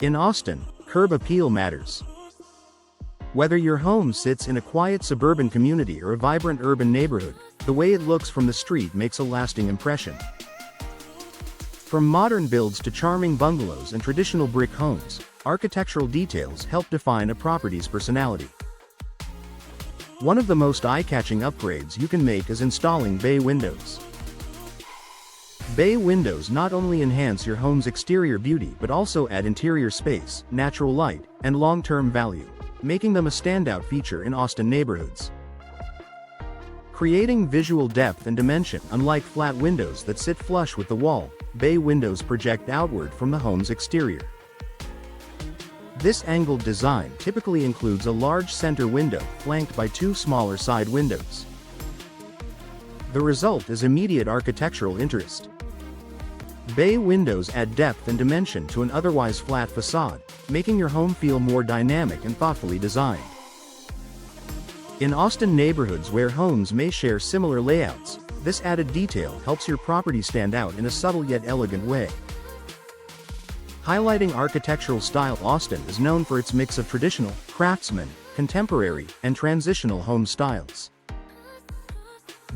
In Austin, curb appeal matters. Whether your home sits in a quiet suburban community or a vibrant urban neighborhood, the way it looks from the street makes a lasting impression. From modern builds to charming bungalows and traditional brick homes, architectural details help define a property's personality. One of the most eye-catching upgrades you can make is installing bay windows. Bay windows not only enhance your home's exterior beauty but also add interior space, natural light, and long-term value, making them a standout feature in Austin neighborhoods. Creating visual depth and dimension. Unlike flat windows that sit flush with the wall, bay windows project outward from the home's exterior. This angled design typically includes a large center window flanked by two smaller side windows. The result is immediate architectural interest. Bay windows add depth and dimension to an otherwise flat facade, making your home feel more dynamic and thoughtfully designed. In Austin neighborhoods where homes may share similar layouts, this added detail helps your property stand out in a subtle yet elegant way. Highlighting architectural style. Austin is known for its mix of traditional, craftsman, contemporary, and transitional home styles.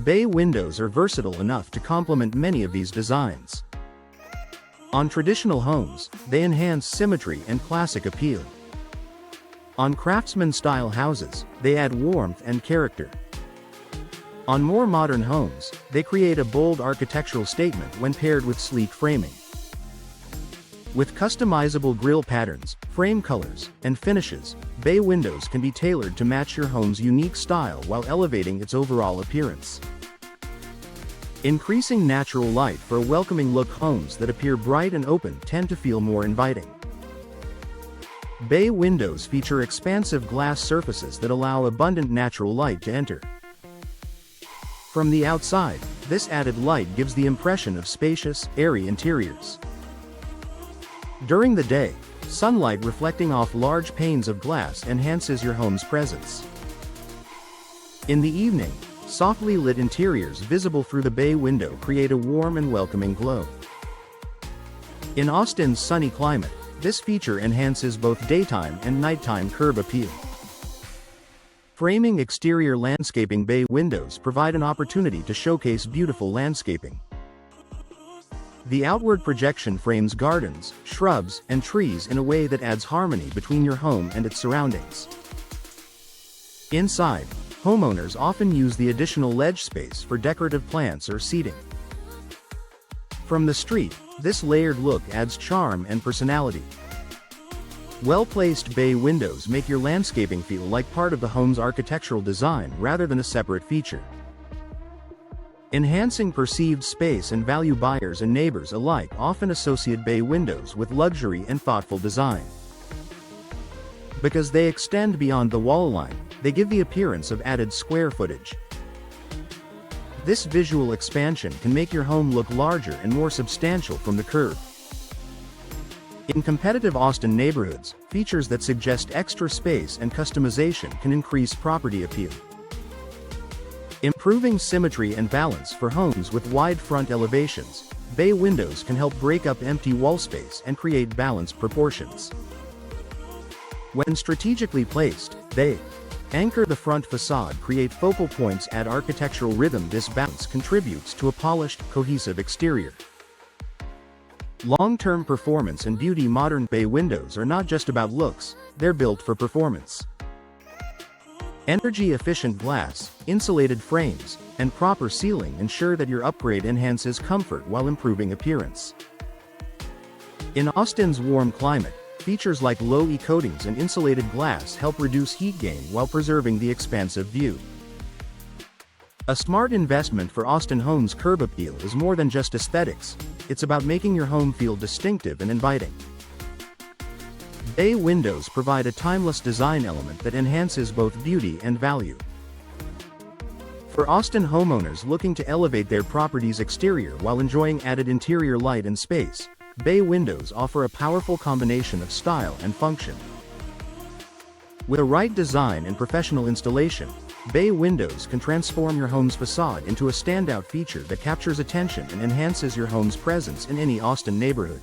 Bay windows are versatile enough to complement many of these designs. On traditional homes, they enhance symmetry and classic appeal. On craftsman-style houses, they add warmth and character. On more modern homes, they create a bold architectural statement when paired with sleek framing. With customizable grille patterns, frame colors, and finishes, bay windows can be tailored to match your home's unique style while elevating its overall appearance. Increasing natural light for a welcoming look. Homes that appear bright and open tend to feel more inviting. Bay windows feature expansive glass surfaces that allow abundant natural light to enter. From the outside, this added light gives the impression of spacious, airy interiors. During the day, sunlight reflecting off large panes of glass enhances your home's presence. In the evening, softly lit interiors visible through the bay window create a warm and welcoming glow. In Austin's sunny climate, this feature enhances both daytime and nighttime curb appeal. Framing exterior landscaping. Bay windows provide an opportunity to showcase beautiful landscaping. The outward projection frames gardens, shrubs, and trees in a way that adds harmony between your home and its surroundings. Inside, homeowners often use the additional ledge space for decorative plants or seating. From the street, this layered look adds charm and personality. Well-placed bay windows make your landscaping feel like part of the home's architectural design rather than a separate feature. Enhancing perceived space and value. Buyers and neighbors alike often associate bay windows with luxury and thoughtful design. Because they extend beyond the wall line, they give the appearance of added square footage. This visual expansion can make your home look larger and more substantial from the curb. In competitive Austin neighborhoods, features that suggest extra space and customization can increase property appeal. Improving symmetry and balance. For homes with wide front elevations, bay windows can help break up empty wall space and create balanced proportions. When strategically placed, they anchor the front facade, create focal points, add architectural rhythm. This balance contributes to a polished, cohesive exterior. Long-term performance and beauty. Modern bay windows are not just about looks, they're built for performance. Energy-efficient glass, insulated frames, and proper sealing ensure that your upgrade enhances comfort while improving appearance. In Austin's warm climate, features like low-E coatings and insulated glass help reduce heat gain while preserving the expansive view. A smart investment for Austin homes. Curb appeal is more than just aesthetics, it's about making your home feel distinctive and inviting. Bay windows provide a timeless design element that enhances both beauty and value. For Austin homeowners looking to elevate their property's exterior while enjoying added interior light and space, bay windows offer a powerful combination of style and function. With the right design and professional installation, bay windows can transform your home's facade into a standout feature that captures attention and enhances your home's presence in any Austin neighborhood.